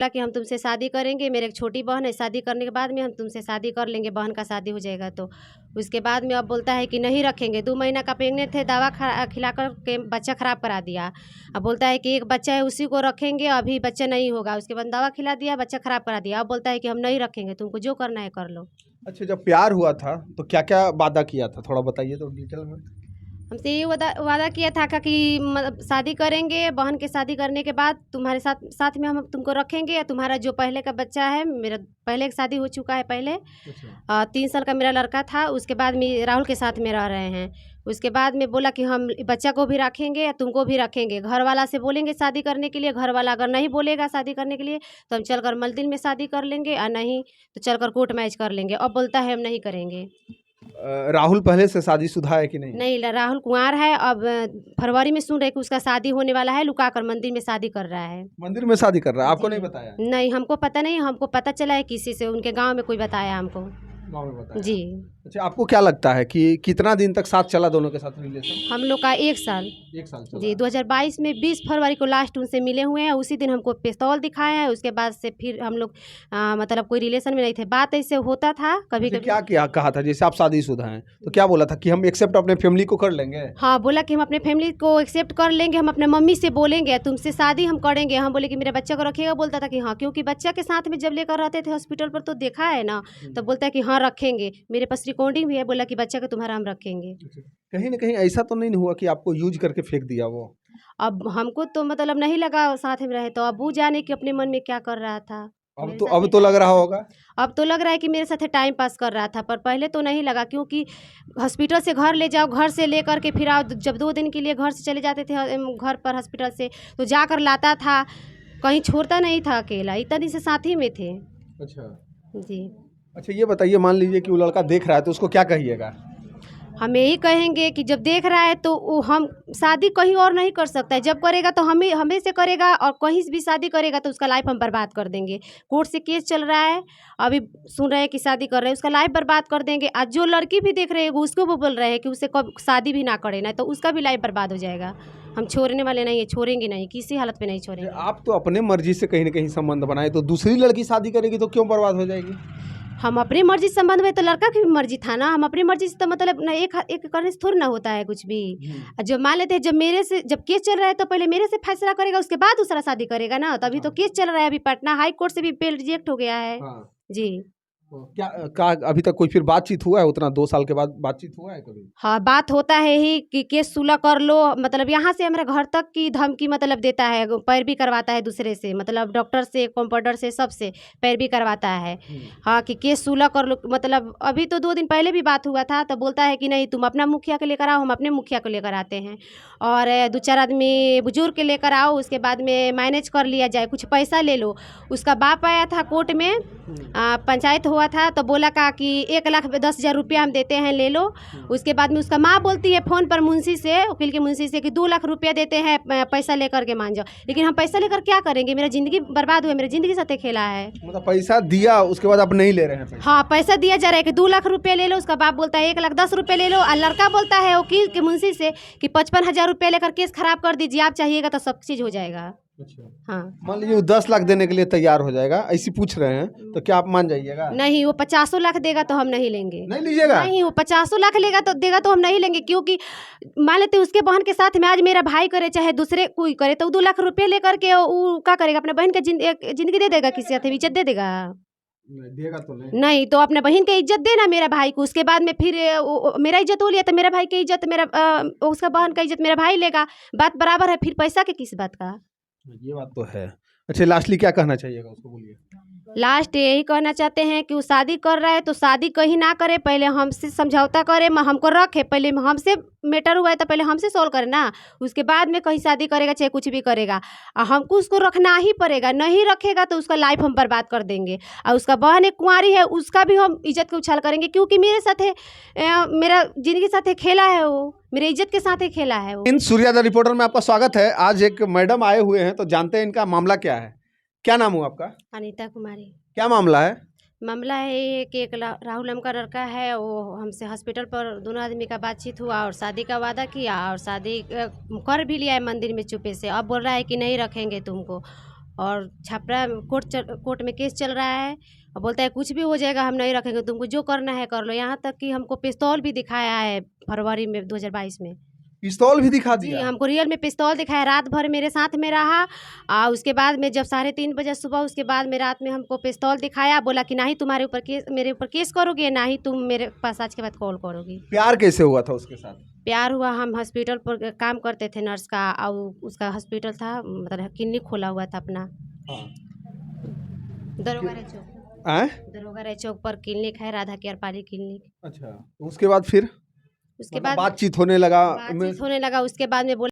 बोला कि हम तुमसे शादी करेंगे, मेरे एक छोटी बहन है, शादी करने के बाद में हम तुमसे शादी कर लेंगे, बहन का शादी हो जाएगा तो। उसके बाद में अब बोलता है कि नहीं रखेंगे। 2 महीना का प्रेग्नेंट थे, दवा खिला कर के बच्चा ख़राब करा दिया। अब बोलता है कि एक बच्चा है उसी को रखेंगे, अभी बच्चा नहीं होगा। उसके बाद दवा खिला दिया, बच्चा ख़राब करा दिया। अब बोलता है कि हम नहीं रखेंगे, तुमको जो करना है कर लो। अच्छा, जब प्यार हुआ था तो क्या क्या वादा किया था, थोड़ा बताइए तो डिटेल में। हमसे ये वादा किया था कि मतलब शादी करेंगे, बहन के शादी करने के बाद तुम्हारे साथ में हम तुमको रखेंगे, या तुम्हारा जो पहले का बच्चा है, मेरा पहले एक शादी हो चुका है पहले। अच्छा। 3 साल का मेरा लड़का था, उसके बाद में राहुल के साथ में रह रहे हैं। उसके बाद में बोला कि हम बच्चा को भी रखेंगे या तुमको भी रखेंगे। घर वाला से बोलेंगे शादी करने के लिए, घर वाला अगर नहीं बोलेगा शादी करने के लिए तो हम चलकर मंदिर में शादी कर लेंगे, और नहीं तो चलकर कोर्ट मैरिज कर लेंगे। अब बोलता है हम नहीं करेंगे। राहुल पहले से शादीशुदा है कि नहीं? नहीं, राहुल कुंवार है। अब फरवरी में सुन रहे कि उसका शादी होने वाला है, लुका कर मंदिर में शादी कर रहा है। मंदिर में शादी कर रहा है, आपको जी। नहीं बताया? नहीं, हमको पता नहीं, हमको पता चला है किसी से, उनके गांव में कोई बताया हमको। गाँव में बताया? जी। अच्छा, आपको क्या लगता है कि कितना दिन तक साथ चला दोनों के साथ रिलेशन? हम लोग का 1 साल। 1 साल चला? जी, 2022 में 20 फरवरी को लास्ट उनसे मिले हुए हैं। उसी दिन हमको पिस्तौल दिखाया है। उसके बाद से फिर हम लोग मतलब कोई रिलेशन में नहीं थे। बात ऐसे होता था कभी अच्छा, कभी। क्या किया कहा था, जैसे आप शादीशुदा हैं तो क्या बोला था कि हम एक्सेप्ट अपने फैमिली को कर लेंगे? हाँ, बोला कि हम अपने फैमिली को एक्सेप्ट कर लेंगे, हम अपने मम्मी से बोलेंगे तुमसे शादी हम करेंगे। हम बोले कि मेरे बच्चे को रखिएगा। बोलता था कि हाँ, क्योंकि बच्चा के साथ में जब लेकर रहते थे हॉस्पिटल पर तो देखा है ना, तो बोलता है कि हाँ रखेंगे। मेरे पास रिकॉर्डिंग भी है, बोला कि बच्चा का तुम्हारा हम रखेंगे। कहीं ना कहीं ऐसा तो नहीं हुआ कि आपको यूज करके फेंक दिया वो? अब हमको तो मतलब नहीं लगा साथ में रहे, तो अब वो जाने कि अपने मन में क्या कर रहा था। मेरे साथ अब में तो लग time रहा pass- होगा। अब तो लग रहा है कि मेरे साथ टाइम पास कर रहा था, पर पहले तो नहीं लगा। क्योंकि हॉस्पिटल से घर ले जाओ, घर से लेकर के फिर आओ। जब 2 दिन के लिए घर से चले जाते थे घर पर हॉस्पिटल से, तो जाकर लाता था, कहीं छोड़ता नहीं था अकेला। इतना दिन से साथ ही में थे। अच्छा। जी। अच्छा, ये बताइए, मान लीजिए कि वो लड़का देख रहा है तो उसको क्या कहिएगा? हम यही कहेंगे कि जब देख रहा है तो वो हम शादी कहीं और नहीं कर सकता है। जब करेगा तो हमें से करेगा, और कहीं भी शादी करेगा तो उसका लाइफ हम बर्बाद कर देंगे। कोर्ट से केस चल रहा है, अभी सुन रहे हैं कि शादी कर रहे हैं, उसका लाइफ बर्बाद कर देंगे। आज जो लड़की भी देख रहे हैं उसको वो बोल रहे हैं कि उसे कब शादी भी ना करे ना, तो उसका भी लाइफ बर्बाद हो जाएगा। हम छोड़ने वाले नहीं है, छोड़ेंगे नहीं, किसी हालत में नहीं छोड़ेंगे। आप तो अपने मर्जी से कहीं ना कहीं संबंध बनाए, तो दूसरी लड़की शादी करेगी तो क्यों बर्बाद हो जाएगी? हम अपनी मर्जी से संबंध में, तो लड़का की भी मर्जी था ना। हम अपनी मर्जी से तो मतलब ना, एक करने से थोड़ी ना होता है कुछ भी। जो मान लेते हैं, जब केस चल रहा है तो पहले मेरे से फैसला करेगा, उसके बाद दूसरा शादी करेगा ना। तो अभी तो केस चल रहा है, अभी पटना हाई कोर्ट से भी बेल रिजेक्ट हो गया है। हाँ। जी। क्या अभी तक कोई फिर बातचीत हुआ है? उतना 2 साल के बाद बातचीत हुआ है कभी? हाँ, बात होता है ही कि केस सुलह कर लो। मतलब यहाँ से हमारे घर तक की धमकी मतलब देता है, पैरवी करवाता है दूसरे से, मतलब डॉक्टर से, कंपाउंडर से, सबसे पैरवी करवाता है। हाँ, कि केस सुलह कर लो। मतलब अभी तो 2 दिन पहले भी बात हुआ था, तो बोलता है कि नहीं तुम अपना मुखिया को लेकर आओ, हम अपने मुखिया को लेकर आते हैं, और 2-4 आदमी बुजुर्ग के लेकर आओ, उसके बाद में मैनेज कर लिया जाए, कुछ पैसा ले लो। उसका बाप आया था कोर्ट में, पंचायत हुआ था, तो बोला का कि 1,10,000 रुपया हम देते हैं, ले लो। उसके बाद में उसका माँ बोलती है फ़ोन पर मुंशी से, वकील के मुंशी से, कि 2 लाख रुपया देते हैं, पैसा लेकर के मान जाओ। लेकिन हम पैसा लेकर क्या करेंगे? मेरा ज़िंदगी बर्बाद हुआ, मेरी ज़िंदगी साथ खेला है। मतलब पैसा दिया, उसके बाद आप नहीं ले रहे हैं पैसा? हाँ, पैसा दिया जा रहा है कि 2 लाख रुपया ले लो। उसका बाप बोलता है 1,10,000 रुपये ले लो, और लड़का बोलता है वकील के मुंशी से कि 55,000 रुपया लेकर केस खराब कर दीजिए, आप चाहिएगा तो सब चीज़ हो जाएगा। अच्छा। हाँ। मान लीजिए वो 10 लाख देने के लिए तैयार हो जाएगा, ऐसी पूछ रहे हैं, तो क्या आप मान जाइएगा? नहीं, वो 50 लाख देगा तो हम नहीं लेंगे। नहीं लीजिएगा? नहीं, वो 50 लाख देगा तो हम नहीं लेंगे। क्योंकि मान लेते उसके बहन के साथ में आज मेरा भाई करे चाहे दूसरे कोई करे, तो 2 लाख रुपये लेकर के वो क्या करेगा? अपने बहन के जिंदगी दे देगा, किसी हाथ में इज्जत दे देगा? नहीं देगा तो नहीं। नहीं, तो अपने बहन की इज्जत देना मेरा भाई को। उसके बाद में फिर मेरा इज्जत हो लिया तो मेरा भाई की इज्जत उसका बहन का इज्जत मेरा भाई लेगा। बात बराबर है, फिर पैसा के किस बात का? ये बात तो है। अच्छा, लास्टली क्या कहना चाहिएगा उसको, बोलिए। लास्ट यही कहना चाहते हैं कि वो शादी कर रहा है तो शादी कहीं ना करे, पहले हमसे समझौता करे, हमको रखे। पहले हमसे मैटर हुआ है तो पहले हमसे सॉल्व करे ना, उसके बाद में कहीं शादी करेगा चाहे कुछ भी करेगा। और हमको उसको रखना ही पड़ेगा, नहीं रखेगा तो उसका लाइफ हम बर्बाद कर देंगे। और उसका बहन एक कुंवारी है, उसका भी हम इज्जत को उछाल करेंगे, क्योंकि मेरे साथ मेरा जिंदगी साथ खेला है, वो मेरे इज्जत के साथ खेला है वो। इन सूर्योदय रिपोर्टर में आपका स्वागत है। आज एक मैडम आए हुए हैं, तो जानते हैं इनका मामला क्या है। क्या नाम हुआ आपका? अनीता कुमारी। क्या मामला है? मामला है ये कि एक राहुल नाम का लड़का है, वो हमसे हॉस्पिटल पर दोनों आदमी का बातचीत हुआ और शादी का वादा किया, और शादी कर भी लिया है मंदिर में चुपे से। अब बोल रहा है कि नहीं रखेंगे तुमको, और छपरा कोर्ट में केस चल रहा है और बोलता है कुछ भी हो जाएगा, हम नहीं रखेंगे, तुमको जो करना है कर लो। यहाँ तक कि हमको पिस्तौल भी दिखाया है फरवरी में 2022 में। पिस्तौल भी दिखा जी, दिया? हमको रियल में पिस्तौल दिखाया, रात भर मेरे साथ में रहा। उसके बाद में जब 3:30 बजे सुबह, उसके बाद में रात में हमको पिस्तौल दिखाया, बोला कि ना ही तुम्हारे ऊपर केस, मेरे ऊपर केस करोगे, ना ही तुम मेरे पास आज के बाद कॉल करोगी। प्यार कैसे हुआ था उसके साथ? प्यार हुआ, हम हॉस्पिटल पर काम करते थे नर्स का, और उसका हॉस्पिटल था, मतलब क्लिनिक खोला हुआ था अपना। हाँ। दरोगा राय चौक, आए? दरोगा राय चौक पर क्लिनिक है, राधा केयर पाली क्लिनिक। अच्छा, उसके बाद फिर उसके मतलब बाद बातचीत होने लगा? बातचीत होने लगा। उसके बाद में बोला